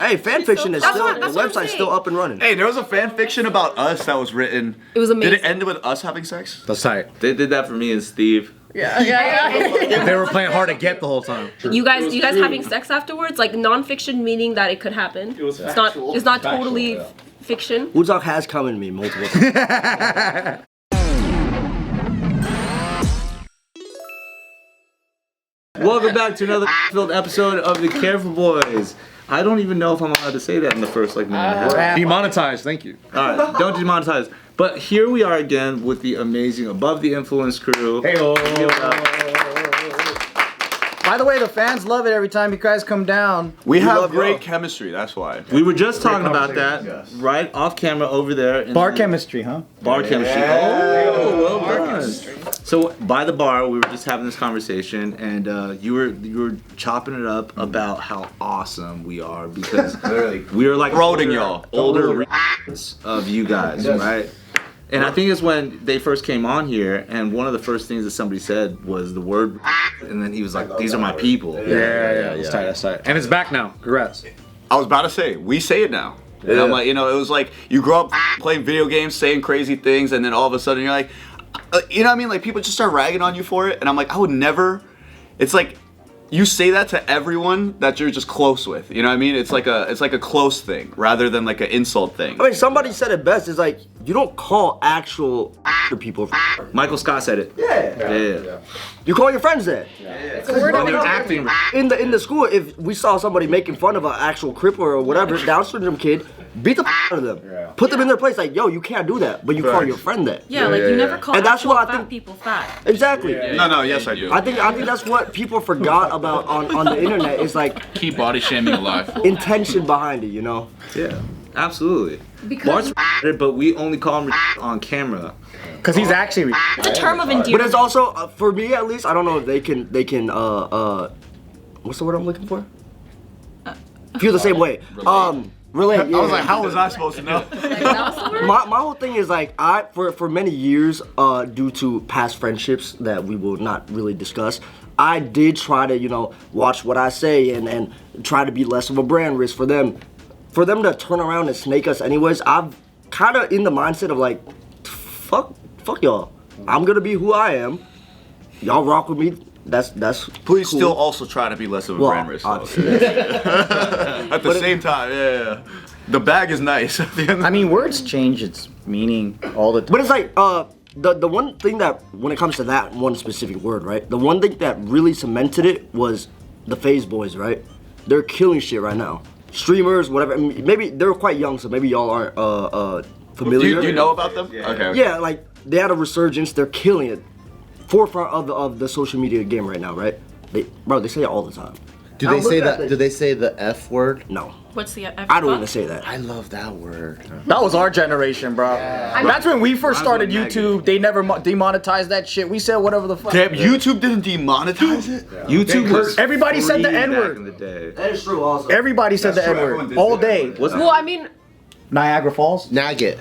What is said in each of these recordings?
Hey, fan fiction is still, the that's what I'm website's still up and running. Hey, there was a fan fiction about us that was written. It was amazing. Did it end with us having sex? That's tight. They did that for me and Steve. They were playing hard to get the whole time. You guys having sex afterwards? Like non-fiction, meaning that it could happen. It's not totally fiction. Woodzok has come in me multiple times. Welcome back to another filled episode of the Careful Boys. I don't even know if I'm allowed to say that in the first minute and a half. Demonetized, thank you. Alright, don't demonetize. But here we are again with the amazing Above the Influence crew. Hey-o. Give it up. By the way, the fans love it every time you guys come down. We have great chemistry, that's why. We were just talking about that right off camera over there. Bar chemistry, huh? Bar chemistry. Oh, well done. So by the bar, we were just having this conversation, and you were chopping it up about how awesome we are because we are like Roading y'all. older of you guys, right? And I think it's when they first came on here, and one of the first things that somebody said was the word, and then he was like, "These are my people." Yeah. That's tight. And it's back now. Congrats. I was about to say, we say it now. And I'm like, you know, it was like, you grow up playing video games, saying crazy things, and then all of a sudden you're like, you know what I mean? Like, people just start ragging on you for it, and I'm like, I would never, it's like, you say that to everyone that you're just close with, you know what I mean? It's like a close thing, rather than like an insult thing. I mean, somebody said it best, it's like, you don't call actual people. Michael Scott said it. Yeah. You call your friends that. It's a word of When they're acting. In the school, if we saw somebody making fun of an actual cripple or whatever, Down syndrome kid, beat the out of them. Yeah. Put them in their place like, yo, you can't do that, but you call your friend that. Yeah, like you never call And that's what I fat think people fat. Exactly. No, yes I do. I think that's what people forgot about on the internet is like Keep body shaming alive. intention behind it, you know? Yeah, absolutely. Because Bart's but we only call him on camera. Because he's actually. it's a term of endearment. But it's also for me at least, I don't know if they can what's the word I'm looking for? Feel the same way. Relate. Yeah. I was like, how was I supposed to know? My whole thing is like for many years, due to past friendships that we will not really discuss, I did try to, watch what I say and try to be less of a brand risk for them. For them to turn around and snake us anyways, I'm kind of in the mindset of like, fuck y'all. I'm gonna be who I am. Y'all rock with me. That's Please cool. still also try to be less of a brand risk. Obviously. At the same time, yeah. The bag is nice. I mean, words change its meaning all the time. But it's like the one thing that when it comes to that one specific word, right? The one thing that really cemented it was the FaZe boys, right? They're killing shit right now. Streamers, whatever. I mean, maybe they're quite young, so maybe y'all aren't familiar. Do you know about them? Yeah. Okay. Yeah, like they had a resurgence. They're killing it. Forefront of the social media game right now, right? They say it all the time. Do they say that? Do they say the F word? No. What's the I don't even say that. I love that word. That was our generation, bro. That's when we first started Mine's YouTube. They never demonetized that shit. We said whatever the fuck. Damn, YouTube didn't demonetize it? YouTube was Everybody said the free N-word. back in the day. That is true also. Everybody said the true, everyone N-word did all say day. Well, I mean, Niagara Falls. Nagget.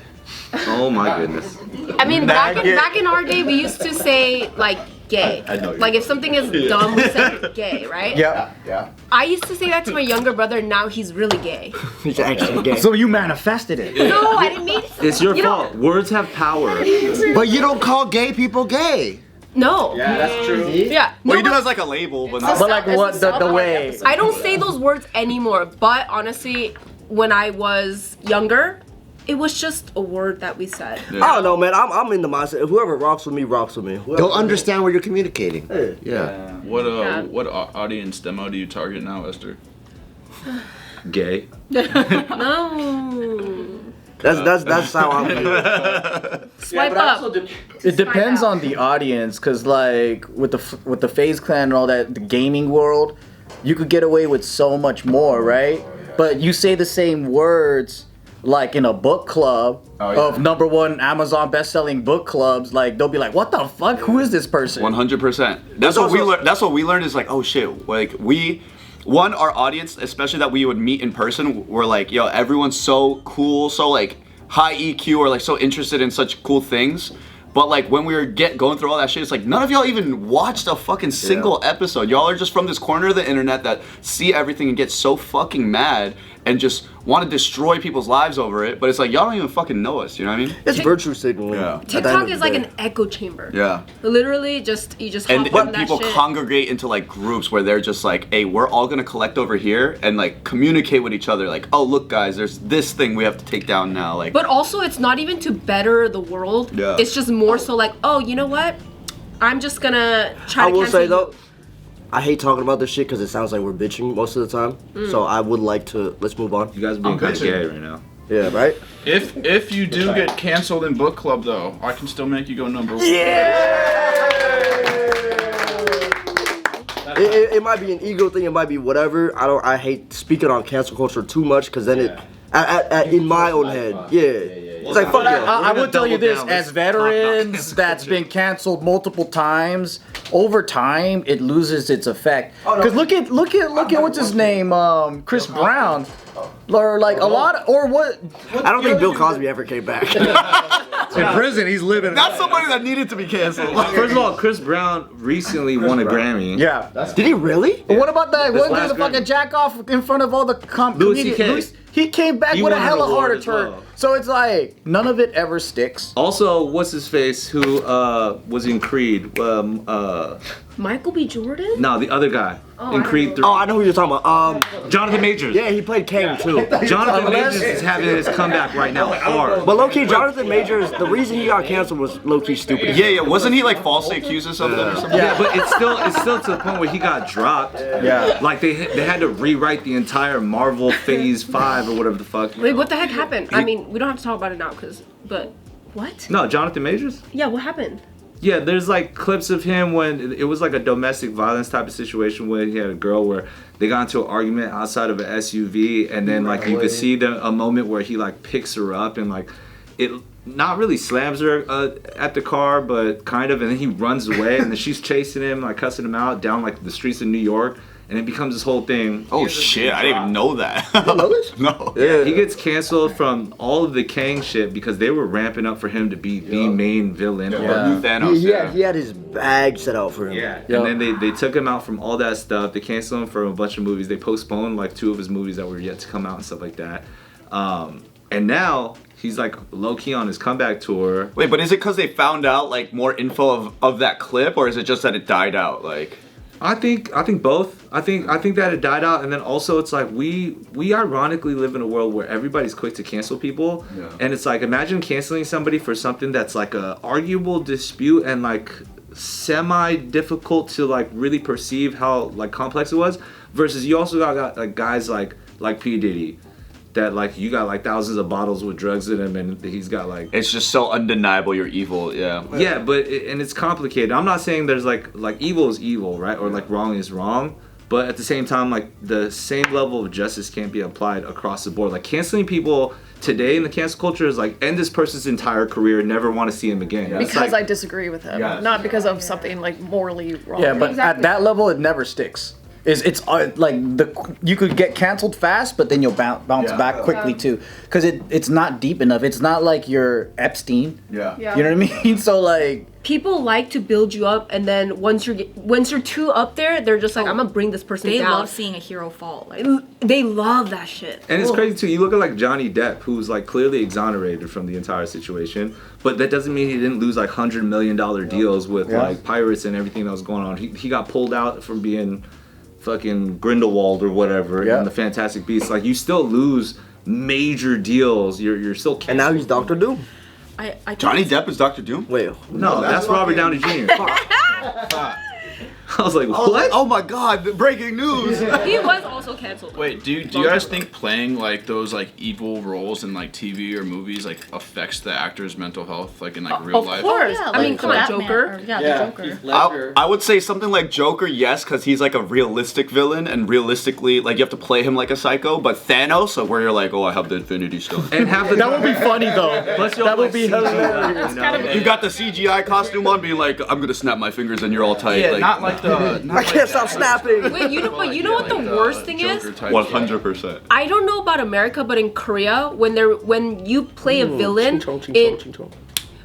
Oh my goodness. back in our day, we used to say like gay. Like if something is dumb, we said gay, right? Yeah. I used to say that to my younger brother. Now he's really gay. He's actually gay. So you manifested it. No, I didn't mean it. It's your fault. Words have power. But you don't call gay people gay. No. That's true. Yeah. No, Well, you do but as like a label, but But like what the way. I don't say those words anymore. But honestly, when I was younger, it was just a word that we said. I don't know, man. I'm in the mindset. Whoever rocks with me, rocks with me. They'll understand what you're communicating. Hey. Yeah. What audience demo do you target now, Esther? Gay. No. That's how I'm feeling. Swipe up. It depends on the audience, cause like with the FaZe Clan and all that, the gaming world, you could get away with so much more, right? But you say the same words like in a book club of #1 Amazon best-selling book clubs, like they'll be like, "What the fuck? Who is this person?" 100%. That's what we learned. That's what we learned is like, oh shit, like our audience, especially that we would meet in person, were like, yo, everyone's so cool, so like high EQ, or like so interested in such cool things. But like when we were going through all that shit, it's like none of y'all even watched a fucking single episode. Y'all are just from this corner of the internet that see everything and get so fucking mad. and just want to destroy people's lives over it. But it's like y'all don't even fucking know us. You know what I mean? It's virtue signaling. Yeah. at the end TikTok of is the like day. an echo chamber. Yeah. Literally, you just hop And on that people shit. congregate into like groups where they're just like, hey, we're all gonna collect over here and like communicate with each other. Like, oh look, guys, there's this thing we have to take down now. Like, But also, it's not even to better the world. Yeah. It's just more so like, oh, you know what? I'm just gonna try I to will cancel say you. though, I hate talking about this shit because it sounds like we're bitching most of the time. So I would like to let's move on. You guys are being I'm kind of pitching. gay right now. Yeah, right. If you do get canceled in book club though, I can still make you go number one. It might be an ego thing. It might be whatever. I hate speaking on cancel culture too much because then in my own head, it's like fuck yeah. I gonna will tell you double this: down. as Let's talk about veterans cancel that's culture. been canceled multiple times, over time it loses its effect. Because look at what's his name, Chris Brown, or like a lot, or what? I don't think Bill Cosby ever came back. In prison, he's living. That's somebody that needed to be canceled. First of all, Chris Brown recently won a Grammy. Yeah. Did he really? But what about that? Wasn't last the fucking Grammy. jack off in front of all the Louis comedians? CK. He came back He with a won an hella award harder as turn. well. So it's like none of it ever sticks. Also, what's his face? Who was in Creed? Michael B. Jordan? No, the other guy in Creed 3. Oh, I know who you're talking about. Jonathan Majors. Yeah, he played Kang too. Jonathan Majors is having his comeback right now hard. But low key, Jonathan Majors, the reason he got canceled was low key stupid. Yeah, wasn't he like falsely accused of something or something? Yeah, but it's still to the point where he got dropped. Yeah. Like they had to rewrite the entire Marvel Phase 5 or whatever the fuck. Wait, what the heck happened? I mean, we don't have to talk about it now, but what? No, Jonathan Majors? Yeah, what happened? Yeah, there's like clips of him when it was like a domestic violence type of situation where he had a girl where they got into an argument outside of an SUV, and then like you could see a moment where he like picks her up and like it not really slams her at the car, but kind of, and then he runs away, and then she's chasing him, like cussing him out down like the streets of New York. And it becomes this whole thing. Oh shit, I didn't even know that. You know this? No. Yeah. He gets canceled from all of the Kang shit because they were ramping up for him to be the main villain. Thanos. He had his bag set out for him. Yeah, and then they took him out from all that stuff. They canceled him from a bunch of movies. They postponed like 2 of his movies that were yet to come out and stuff like that. And now he's like low key on his comeback tour. Wait, but is it because they found out like more info of that clip, or is it just that it died out? Like, I think both. I think that it died out, and then also it's like we ironically live in a world where everybody's quick to cancel people, and it's like imagine canceling somebody for something that's like a arguable dispute and like semi difficult to like really perceive how like complex it was, versus you also got like guys like P Diddy. That like you got like thousands of bottles with drugs in him, and he's got like it's just so undeniable you're evil. Yeah. yeah, but and it's complicated. I'm not saying there's like evil is evil, right, or like wrong is wrong, but at the same time, like the same level of justice can't be applied across the board. Like canceling people today in the cancel culture is like end this person's entire career, never want to see him again. It's Because like, I disagree with him, not because of something like morally wrong. Yeah, but Exactly. at that level, it never sticks. It's like you could get canceled fast, but then you'll bounce back quickly too, because it's not deep enough. It's not like you're Epstein. Yeah. You know what I mean? So like People like to build you up, and then once you're too up there, they're just like, I'm gonna bring this person They down. love seeing a hero fall. Like, They love that shit. and it's crazy too. You look at like Johnny Depp, who's like clearly exonerated from the entire situation, but that doesn't mean he didn't lose like $100 million deals with like pirates and everything that was going on. He got pulled out from being fucking Grindelwald or whatever in the Fantastic Beasts. Like you still lose major deals. You're still canceled. And now he's Dr. Doom. I think Johnny Depp is Dr. Doom? Wait. no, that's Robert Downey Jr. I was like, what? Oh my god, breaking news! He was also canceled. Wait, do you guys think playing like those like evil roles in like TV or movies like affects the actor's mental health like in like real life? Of course. yeah, I mean, like come on, Batman, Joker. or- the Joker. I would say something like Joker, yes, because he's like a realistic villain, and realistically, like you have to play him like a psycho. But Thanos, like, where you're like, oh, I have the Infinity Stone. And half the that would be funny though. That would be CGI, hilarious. you know? You got the CGI costume on, being like, I'm gonna snap my fingers and you're all tight. Yeah, like, not like the. Not I can't stop snapping. Wait, you know what the worst thing is? 100%. I don't know about America, but in Korea, when you play a villain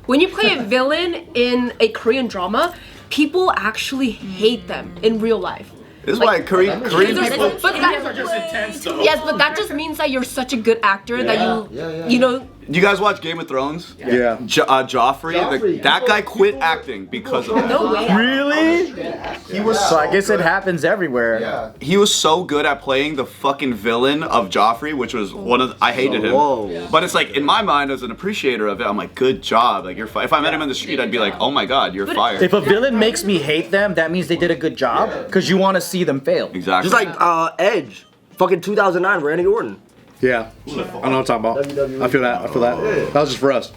when you play a villain in a Korean drama, people actually hate them in real life. This is why Korean people. But that, just intense though. yes, but that just means that you're such a good actor that you know. You guys watch Game of Thrones? Yeah. Joffrey, that guy quit acting because of that. No way. Really? So I guess it happens everywhere. Yeah. He was so good at playing the fucking villain of Joffrey, which was one of I hated him. Whoa. But it's like in my mind as an appreciator of it, I'm like, good job. Like if I met him in the street, I'd be like, oh my god, you're fired. If a villain makes me hate them, that means they did a good job because you want to see them fail. Exactly. Just like Edge, fucking 2009, Randy Orton. Yeah. I know what I'm talking about. I feel that. That was just for us.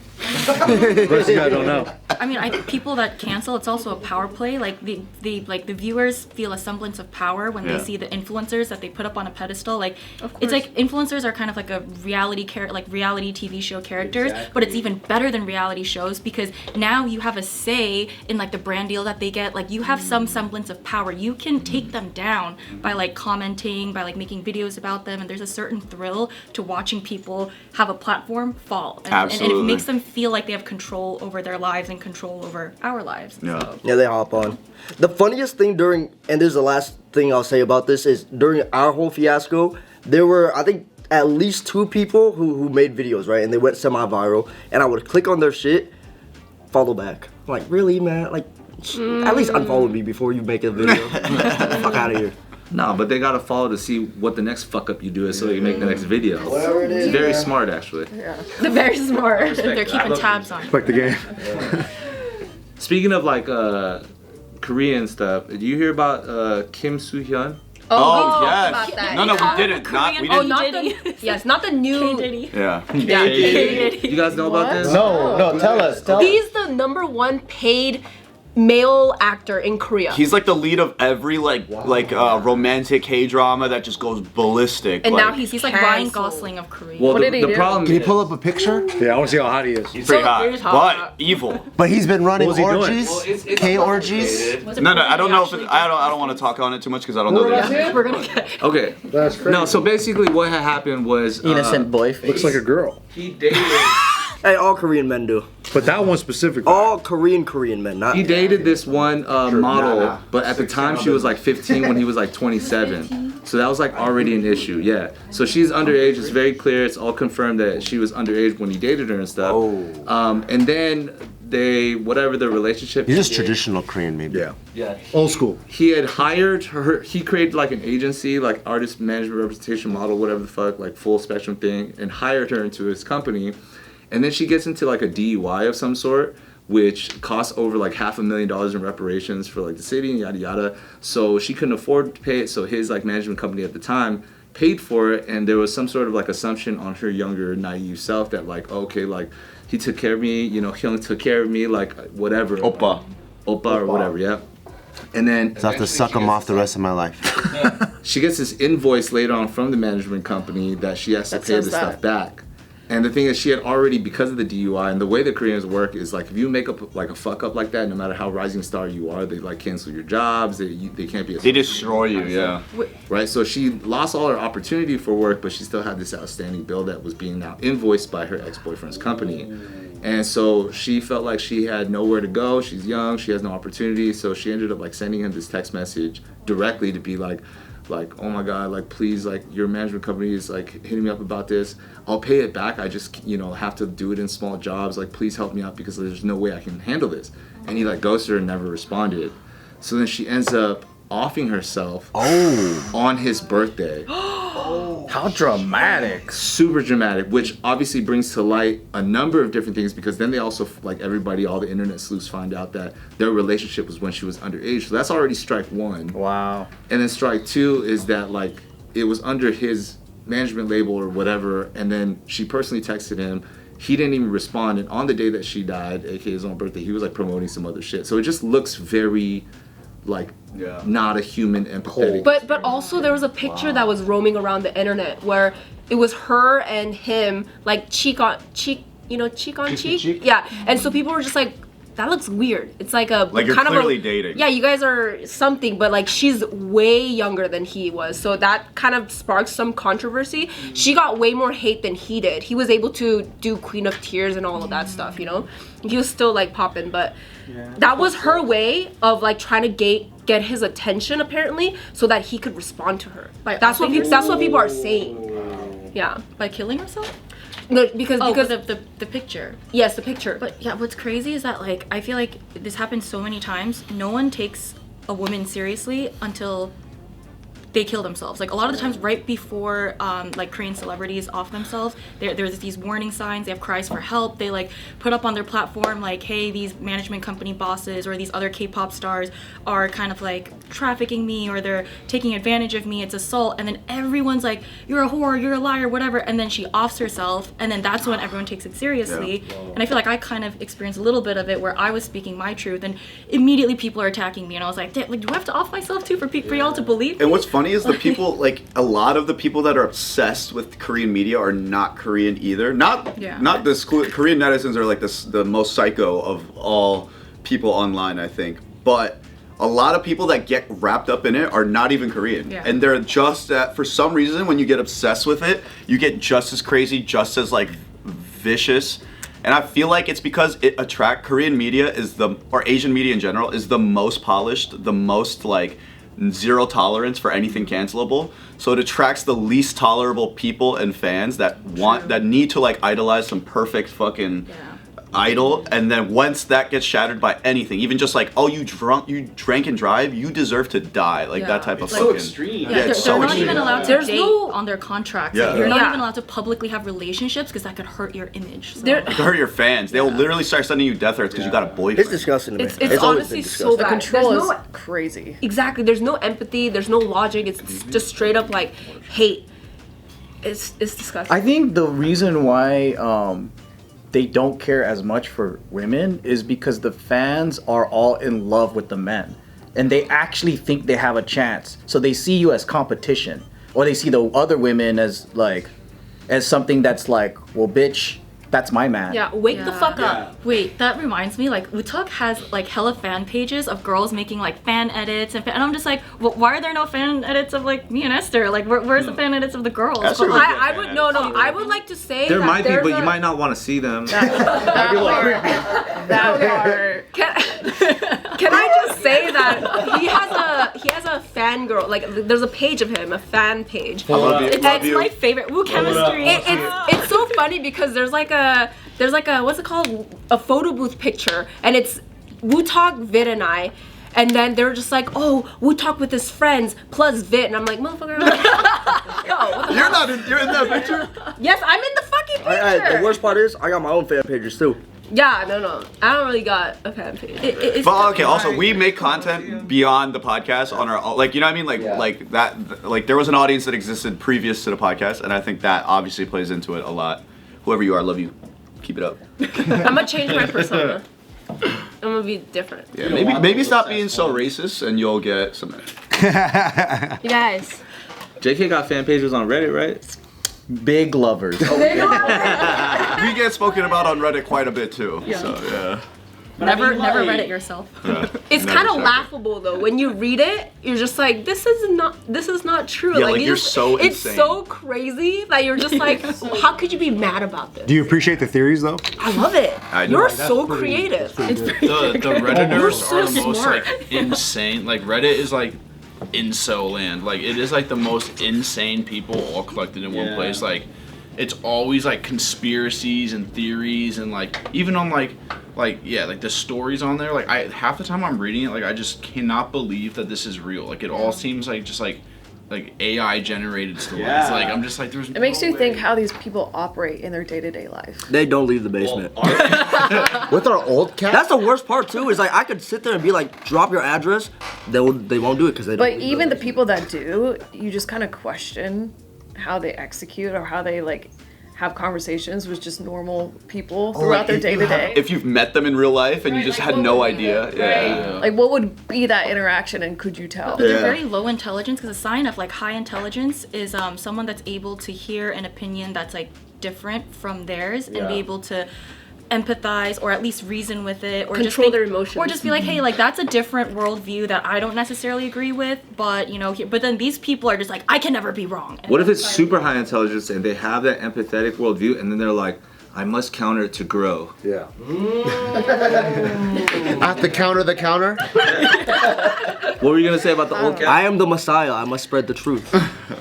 The rest of you guys don't know. I mean, I think people that cancel, it's also a power play. Like the viewers feel a semblance of power when they see the influencers that they put up on a pedestal. Like it's like influencers are kind of like a reality TV show characters, but it's even better than reality shows because now you have a say in like the brand deal that they get. Like you have some semblance of power. You can take them down by like commenting, by like making videos about them, and there's a certain thrill to watching people have a platform fall. And it makes them feel like they have control over their lives and control over our lives. Yeah. Yeah, they hop on. The funniest thing during, and this is the last thing I'll say about this, is during our whole fiasco, there were, I think, at least 2 people who made videos, right? And they went semi-viral. And I would click on their shit, follow back. I'm like, really, man? Like, at least unfollow me before you make a video. Fuck out of here. No, but they gotta follow to see what the next fuck up you do is so you make the next video. Whatever it is. It's very smart, actually. They're very smart. They're keeping tabs on. Like the game. Speaking of like Korean stuff, did you hear about Kim Soo-hyun? Oh, we yes. talked about that. No, we didn't. We didn't. Not the yes, not the new. Yeah. You guys know about this? No, tell us. He's the #1 paid male actor in Korea. He's like the lead of every romantic K-drama that just goes ballistic. And now He's like Ryan Gosling of Korea. Well, What did he the do? problem Can you is, pull up a picture? Yeah, I want to see how hot he is. He's pretty hot, he's hot. but evil. But he's been running What was he doing? orgies, Well, it's K orgies. No, I don't know if I don't want to talk on it too much because I don't know the answer. We're gonna get. okay. That's crazy. No, so basically what had happened was Innocent boy face. Looks like a girl. he dated Hey, all Korean men do. But that one specifically. All Korean men, not. he dated this one model, nah. but at the time she was like 15 when he was like 27. So that was like already an issue, yeah. So she's underage. It's very clear. It's all confirmed that she was underage when he dated her and stuff. Oh. And then whatever the relationship. He's just traditional Korean, maybe. Yeah. Old school. He had hired her. He created like an agency, like artist management representation model, whatever the fuck, like full spectrum thing, and hired her into his company. And then she gets into like a DUI of some sort, which costs over like $500,000 in reparations for like the city and yada yada. So she couldn't afford to pay it. So his like management company at the time paid for it, and there was some sort of like assumption on her younger naive self that like, okay, like he took care of me, you know, Hyun took care of me, like whatever. Oppa or whatever, yeah. And then So I have to suck him off the rest of my life. she gets this invoice later on from the management company that she has to pay the stuff back. And the thing is, she had already, because of the DUI, and the way the Koreans work is like, if you make up like a fuck up like that, no matter how rising star you are, they like cancel your jobs. They can't be. They destroy you, yeah. Right. So she lost all her opportunity for work, but she still had this outstanding bill that was being now invoiced by her ex-boyfriend's company. And so she felt like she had nowhere to go. She's young. She has no opportunity. So she ended up like sending him this text message directly to be like, oh my God, like please, like your management company is like hitting me up about this. I'll pay it back. I just, have to do it in small jobs. Like please help me out because there's no way I can handle this. And he like ghosted her and never responded. So then she ends up offing herself on his birthday. How dramatic. Super dramatic, which obviously brings to light a number of different things because then they also, like everybody, all the internet sleuths find out that their relationship was when she was underage. So that's already strike one. Wow. And then strike two is that like it was under his management label or whatever, and then she personally texted him. He didn't even respond, and on the day that she died, aka his own birthday, he was like promoting some other shit. So it just looks very like not a human empathetic. But also there was a picture that was roaming around the internet where it was her and him like cheek on cheek. Yeah, and so people were just like, that looks weird. It's like a like you're kind clearly of dating. Yeah, you guys are something, but like she's way younger than he was, so that kind of sparked some controversy. She got way more hate than he did. He was able to do Queen of Tears and all of that stuff, He was still like popping, but that was her way of like trying to get his attention apparently, so that he could respond to her. That's what people are saying. Yeah. By killing herself? No, because the picture. Yes, the picture. But yeah, what's crazy is that like I feel like this happens so many times. No one takes a woman seriously until they kill themselves. Like a lot of the times right before like Korean celebrities off themselves, there's these warning signs, they have cries for help, they like put up on their platform like, hey, these management company bosses or these other K-pop stars are kind of like trafficking me or they're taking advantage of me, it's assault, and then everyone's like, you're a whore, you're a liar, whatever, and then she offs herself, and then that's when everyone takes it seriously. And I feel like I kind of experienced a little bit of it where I was speaking my truth and immediately people are attacking me, and I was like, do I have to off myself too for y'all to believe me? And what's funny is the people, like a lot of the people that are obsessed with Korean media are not Korean either. Not this Korean netizens are like the most psycho of all people online, I think. But a lot of people that get wrapped up in it are not even Korean. Yeah. And they're just for some reason when you get obsessed with it, you get just as crazy, just as like vicious. And I feel like it's because Korean media or Asian media in general is the most polished, the most like zero tolerance for anything cancelable, so it attracts the least tolerable people and fans that need to like idolize some perfect fucking idol, and then once that gets shattered by anything, even just like, oh, you drank and drive, you deserve to die, like that type of so fucking extreme. Yeah, it's so they're not extreme. even allowed to date on their contracts. Yeah. Like, you're not Yeah. even allowed to publicly have relationships because that could hurt your image. So. It could hurt your fans. They'll literally start sending you death threats because you got a boyfriend. It's disgusting to me. It's always honestly been so disgusting. The bad. control There's is no- crazy. Exactly. There's no empathy. There's no logic. It's just straight up like hate. It's disgusting. I think the reason why they don't care as much for women is because the fans are all in love with the men, and they actually think they have a chance. So they see you as competition, or they see the other women as something that's like, well, bitch, that's my man. Yeah, wake the fuck up. Wait, that reminds me, like, Utuk has, like, hella fan pages of girls making, like, fan edits, and I'm just like, well, why are there no fan edits of, like, me and Esther? Like, where's the fan edits of the girls? Esther was I would I would like to say There that might be, there's but a- you might not want to see them. That part. Can I just say that he has a fangirl, like there's a page of him, a fan page. I love you. That's my favorite. Woo chemistry. It's so funny because there's like a what's it called, a photo booth picture, and it's Woo-Talk, Vid, and I. And then they're just like, oh, Woo-Talk with his friends plus Vit, and I'm like, motherfucker. You're in that picture? Yes, I'm in the fucking picture. The worst part is I got my own fan pages too. Yeah, no, I don't really got a fan page. But okay, also we make content beyond the podcast on our own, like, you know what I mean, like that, like there was an audience that existed previous to the podcast, and I think that obviously plays into it a lot. Whoever you are, I love you. Keep it up. I'm gonna change my persona. I'm gonna be different. Yeah, maybe stop being so racist, and you'll get some. You guys. JK got fan pages on Reddit, right? Big lovers. We get spoken about on Reddit quite a bit too. Yeah. So yeah. Never read it yourself. It's kind of laughable though. When you read it, you're just like, this is not true. Yeah, like you're so It's insane. so crazy that you're just like, how could you be mad about this? Do you appreciate the theories though? I love it. I know. You're so creative. It's very The Redditors so are the most smart. like insane. Like Reddit is like inso land. Like it is like the most insane people all collected in one place. Like it's always like conspiracies and theories, and like even on like the stories on there, like half the time I'm reading it, like I just cannot believe that this is real. Like it all seems like just like AI generated stories. Yeah. Like I'm just like there's It makes you think how these people operate in their day-to-day life. They don't leave the basement. With our old cat? That's the worst part too. Is like I could sit there and be like, drop your address. They won't do it because they don't. But even the people that do, you just kind of question how they execute or how they like have conversations with just normal people throughout their day-to-day. If you've met them in real life and you just had no idea. Right? Like what would be that interaction, and could you tell? But they're very low intelligence, because a sign of like high intelligence is someone that's able to hear an opinion that's like different from theirs and be able to empathize or at least reason with it, or Control their emotions. or just be like, hey, like that's a different worldview that I don't necessarily agree with, but you know, but then these people are just like, I can never be wrong. And What if it's super high intelligence and they have that empathetic worldview, and then they're like, I must counter it to grow. Yeah. I have to counter the counter. What were you gonna say about the old cast? I am the Messiah. I must spread the truth.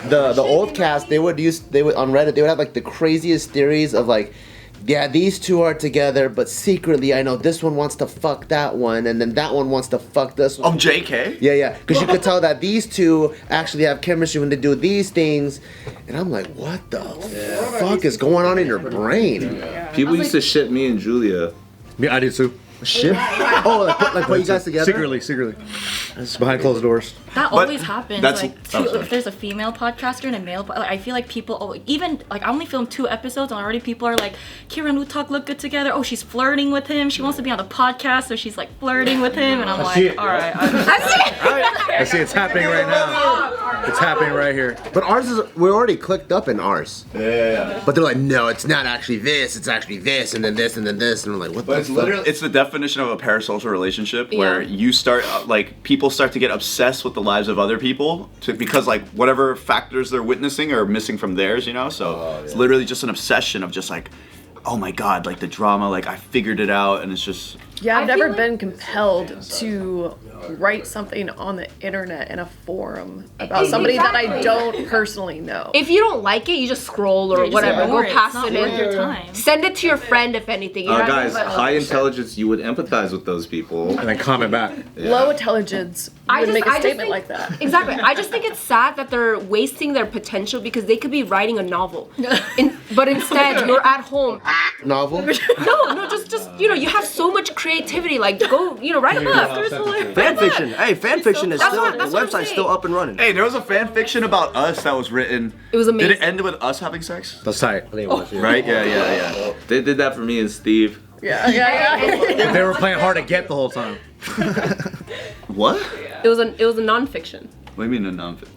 The old cast, they would on Reddit, they would have like the craziest theories of like, yeah, these two are together, but secretly I know this one wants to fuck that one, and then that one wants to fuck this one. Oh, JK? Yeah, because you could tell that these two actually have chemistry when they do these things, and I'm like, what the fuck is going on in your brain? People used to ship me and Julia. Yeah, I do too. Shit. Oh, like put you guys together? Secretly. It's behind closed doors. That always happens. that's- Like, if there's a female podcaster and a male, like, I feel like people, even like I only filmed 2 episodes and already people are like, Kira and Utak look good together. Oh, she's flirting with him. She wants to be on the podcast, so she's like flirting with him, and I'm like, all right. I see it's happening right now. It's happening right here. But ours is, we're already clicked up in ours. Yeah. But they're like, no, it's not actually this, it's actually this, and then this, and then this, and I'm like, what But the it's fuck? literally, it's the definition of a parasocial relationship where you start, like, people start to get obsessed with the lives of other people because, like, whatever factors they're witnessing are missing from theirs, you know? So it's literally just an obsession of just, like, oh my God, like, the drama, like, I figured it out, and it's just... Yeah, I've I never feel like- been compelled to write something on the internet in a forum about somebody that I don't personally know. If you don't like it, you just scroll or Just whatever. ignore Go it. past It's not it. worth your time. Send it to your friend if anything. You know what I mean? Guys, But- high intelligence, you would empathize with those people. And then comment back. Low intelligence would make a statement like that. Exactly. I just think it's sad that they're wasting their potential because they could be writing a novel. But instead, you're at home. Novel? No, just you have so much creativity. Like, go, write a book. Fan fiction. Hey, fan fiction is That's still, what- the that's what I'm website's still saying. up and running. Hey, there was a fan fiction about us that was written. It was amazing. Did it end with us having sex? That's tight. Right? Yeah. They did that for me and Steve. Yeah. They were playing hard to get the whole time. What? It was a nonfiction. What do you mean a non-fiction?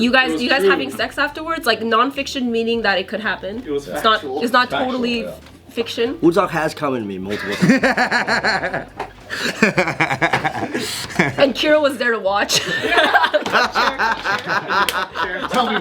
You guys having sex afterwards, like nonfiction meaning that it could happen. It was factual. It's not totally fiction. Utak has come in me multiple times. And Kira was there to watch. Tell me